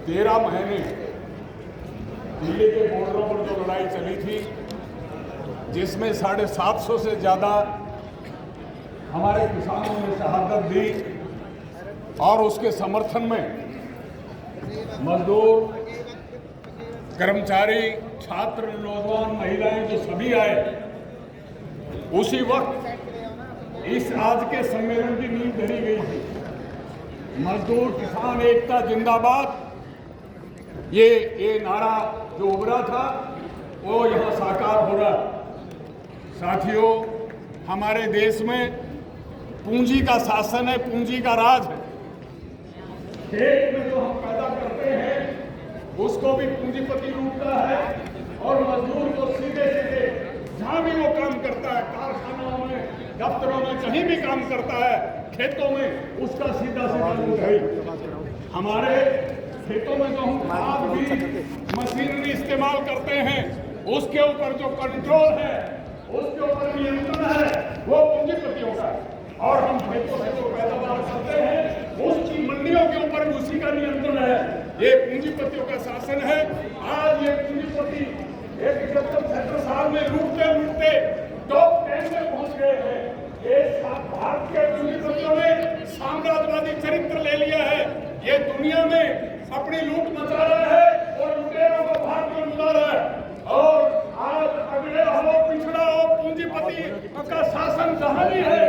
13 महीने दिल्ली के बॉर्डरों पर जो लड़ाई चली थी, जिसमें 750 से ज़्यादा हमारे किसानों ने शहादत दी और उसके समर्थन में मजदूर, कर्मचारी, छात्र, नौजवान, महिलाएं जो सभी आए, उसी वक्त इस आज के सम्मेलन की नींव धरी गई थी। मजदूर किसान एकता जिंदाबाद, ये नारा जो उभरा था वो यहाँ साकार हो रहा है। साथियों, हमारे देश में पूंजी का शासन है, पूंजी का राज है। खेत में जो हम पैदा करते हैं उसको भी पूंजीपति लूटता है और मजदूर को सीधे सीधे जहाँ भी वो काम करता है, कारखानों में, दफ्तरों में, कहीं भी काम करता है, खेतों में, उसका सीधा सीधा लूट। हमारे खेतों में जो हम खाद भी मशीनरी इस्तेमाल करते हैं, उसके ऊपर जो कंट्रोल है, उसके ऊपर नियंत्रण है, वो पूंजीपतियों का है। और हम खेतों से जो पैदावार करते हैं उसकी मंडियों के ऊपर भी उसी का नियंत्रण है। ये पूंजीपतियों का शासन है। आज ये पूंजीपति 71 साल में लूटते लूटते टॉप 10 में पहुंच गए हैं। ये भारत के पूंजीपतियों ने साम्राज्यवादी चरित्र ले लिया है। ये दुनिया में अपनी लूट मचा रहा है और लुटेरों को भारत में मिला रहा है। और आज अगले हो, पिछड़ा हो, पूंजीपति का शासन जहां भी है,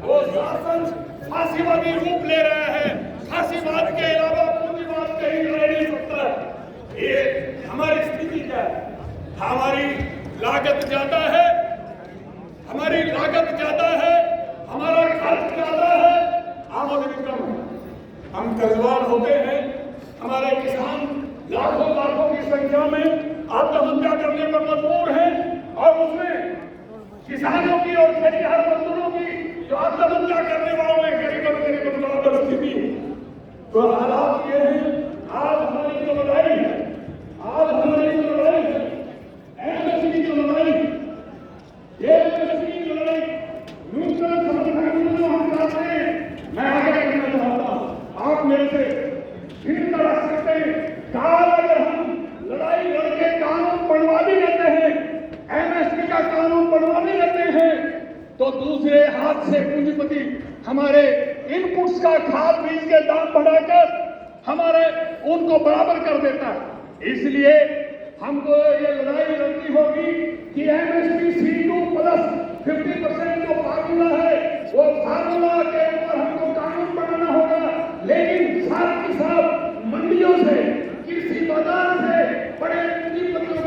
वो शासन फांसीवादी रूप ले रहा है। फांसीवाद के अलावा पूंजीवाद कहीं रह नहीं सकता है। ये हमारी स्थिति क्या है? हमारी लागत ज्यादा है, हमारी लागत ज्यादा है, हमारा खर्च ज्यादा है, आमदनी कम है। हम कर्जवार होते हैं। हमारे किसान लाखों की संख्या में आत्महत्या करने पर मजबूर हैं और उसमें किसानों की और खेतीहर मजदूरों की जो आत्महत्या करने वालों में गरीबों बराबर स्थिति है। तो हालात ये हैं। आज हमारी जो लड़ाई है, आज हमारी जो लड़ाई है, एमएसपी की जो लड़ाई, ये एमएसपी की जो लड़ाई, न्यूनतम समर्थन मूल्य हम चाहते हैं। मैं आगे कहना चाहता हूँ, आप मेरे से फिर रख सकते हैं। काल अगर हम लड़ाई लड़के कानून बनवा भी लेते हैं, एमएसपी का कानून बनवा भी लेते हैं, तो दूसरे हाथ से पूंजीपति हमारे इनपुट्स का खाद बीज के दाम बढ़ाकर हमारे उनको बराबर कर देता है। इसलिए हमको ये लड़ाई लड़नी होगी कि एमएसपी C2 प्लस 50% जो फार्मूला है, वो फार्मूला के ऊपर हमको कानून बनाना होगा। लेकिन साथ ही साथ मंडियों से, कृषि बाजार से बड़े पूंजीपतियों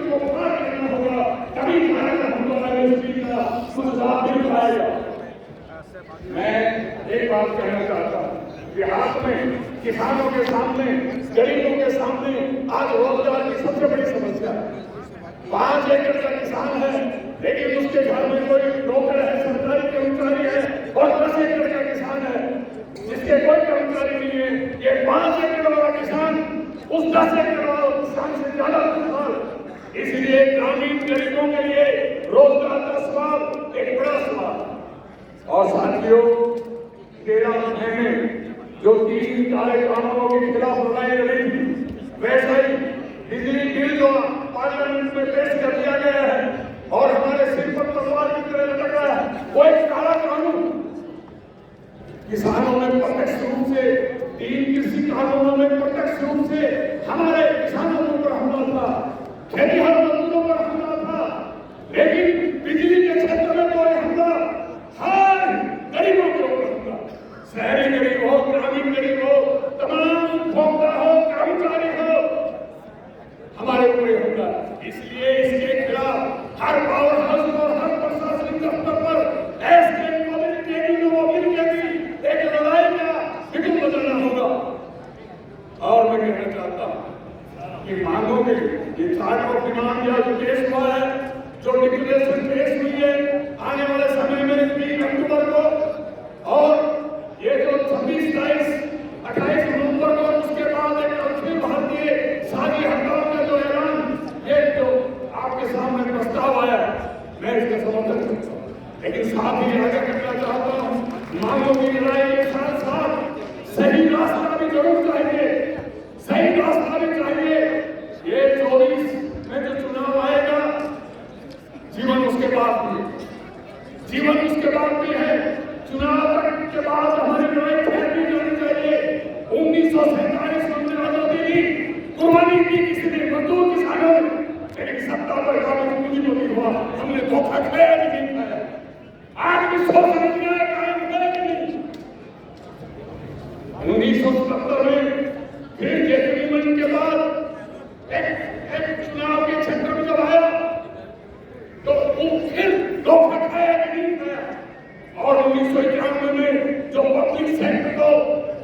को बाहर करना होगा। तभी भारत हमको एमएसपी का सुझाव मिल पाएगा। मैं एक बात कहना चाहता हूँ, बिहार में किसानों के सामने, गरीबों के सामने आज रोजगार की सबसे बड़ी समस्या है। 5 एकड़ का किसान है, लेकिन उसके घर में कोई नौकर है, सरकारी कर्मचारी है, और 10 एकड़ का किसान है जिसके कोई कर्मचारी नहीं है। ये 5 एकड़ वाला किसान उस 10 एकड़ वाला किसान से ज्यादा खुशहाल। इसलिए ग्रामीण गरीबों के लिए रोजगार का सवाल एक बड़ा सवाल। और साथियों, 13 महीने जो 3 काले कानूनों के खिलाफ लड़ाई लड़ी थी, वैसे ही बिजली बिल जो पार्लियामेंट में पेश कर दिया गया है और हमारे सिर पर तलवार की तरह लटक रहा है, वो एक काला कानून। किसानों में प्रत्यक्ष रूप से, 3 कृषि कानूनों में प्रत्यक्ष रूप से हमारे किसानों के ऊपर हमला था, खेतीहर मजदूरों पर हमला था। लेकिन बिजली के क्षेत्र में तो हमला हर गरीबों के ऊपर हमला, शहरी गरीब हो, ग्रामीण गरीब हो, तमाम भोक्ता हो, कर्मचारी हो, हमारे ऊपर हमला। इसलिए इसके खिलाफ हर पावर हाउस और हर प्रशासनिक दफ्तर पर ऐसे एक लड़ाई का बिगुल बजाना होगा। और मैं कहना चाहता हूँ कि मांगों के ये चार्ट ऑफ डिमांड या जो पेश हुआ है, जो डिक्लेरेशन पेश हुई है आने वाले समय में 3 अक्टूबर को, और ये जो 26, 28 नवंबर को, उसके बाद एक अखिल भारतीय साझी हड़ताल का जो ऐलान, ये जो आपके सामने प्रस्ताव आया, मैं इसका समर्थन करता हूँ। लेकिन साथ ही आगे करना चाहता हूँ, मांगों की लड़ाई के साथ साथ सही रास्ता भी जरूर चाहिए। सही रास्ता भी चाहिए। ये 24 में जो चुनाव आएगा, जीवन उसके बाद भी है। चुनाव के बाद हमारी लड़ाई ठहरनी जानी चाहिए। 1947 में हमने आजादी दी, कुर्बानी की किसी ने, मजदूर किसानों ने, लेकिन सत्ता पर काबिज पूंजीपति हुआ, हमने धोखा खाया कि नहीं खाया? आज भी सोच रखना है, कायम है कि नहीं? 1977 में फिर जैसलमेर के बाद एक चुनाव के क्षेत्र में जब आया तो वो फिर धोखा खाया कि नहीं खाया? और 1991 में जो पब्लिक सेक्टर को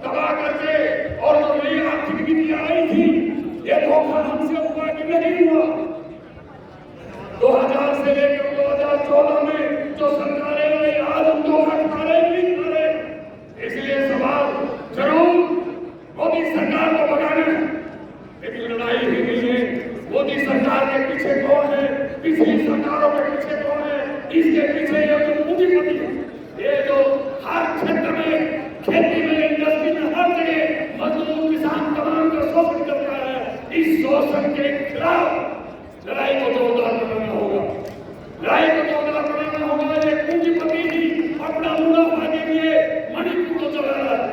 तबाह करके और जो नई आर्थिक नीतियां आई थी, ये धोखा हमसे हुआ कि नहीं हुआ? 2000 से लेकर 2014 में जो सरकारें आई, आज हम धोखा खा रहे नहीं खा रहे? इसलिए सवाल जरूर मोदी सरकार को भगाना है, लेकिन लड़ाई ही नहीं है। मोदी सरकार के पीछे कौन है? पिछली सरकारों के पीछे कौन है? इसके पीछे ये जो पूंजीपति है, ये जो हर क्षेत्र में, खेती में, इंडस्ट्री में, हर जगह मजदूर किसान तमाम का शोषण करता है। इस शोषण के खिलाफ लड़ाई को जोरदार बनाना होगा। ये पूंजीपति ही अपना मुनाफा के लिए मणिपुर को चला रहा है।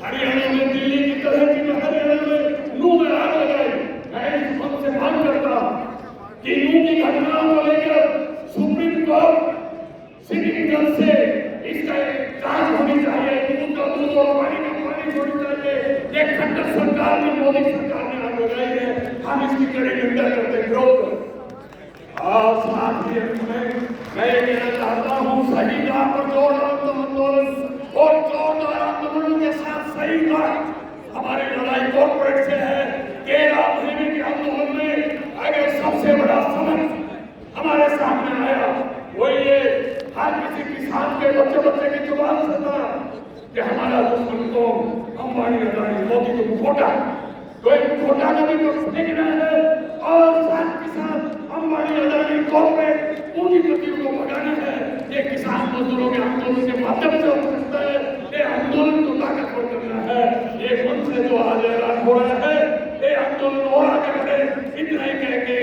हरियाणा में, दिल्ली की तरह की हरियाणा में नूह में आग लगाई। मैं इस वक्त से मांग करता कि नूह की घटनाओं को लेकर सुप्रीम कोर्ट सिटिंग जज से इसका जांच होनी चाहिए। दूध का दूध और पानी का पानी होनी चाहिए। ये खट्टर सरकार ने, मोदी सरकार ने आग लगाई है, हम इसकी कड़ी निंदा करते हैं, विरोध करते हैं। और साथ ही मैं ये कहना चाहता हूँ, सही राह पर जोरदार आंदोलन और जोरदार आंदोलन के साथ सही राह हमारी लड़ाई कॉर्पोरेट से है। 13 महीने के आंदोलन में अगर सबसे बड़ा सबक हमारे सामने आया वो ये हर किसी किसान के बच्चे की जुबान से था कि हमारा दुश्मन कौन? अंबानी, अदानी, मोदी को मुखौटा, कोई मुखौटा का भी फेंकना है और साथ के साथ अंबानी, अदानी, कॉर्पोरेट पूंजीपतियों को भगाना है। ये किसान मजदूरों के आंदोलन के माध्यम से हो सकता है। ये आंदोलन को ताकतवर करना है। ये मंच से जो आज ऐलान हो रहा है, ये आंदोलन और आगे बढ़े, इतना ही कह के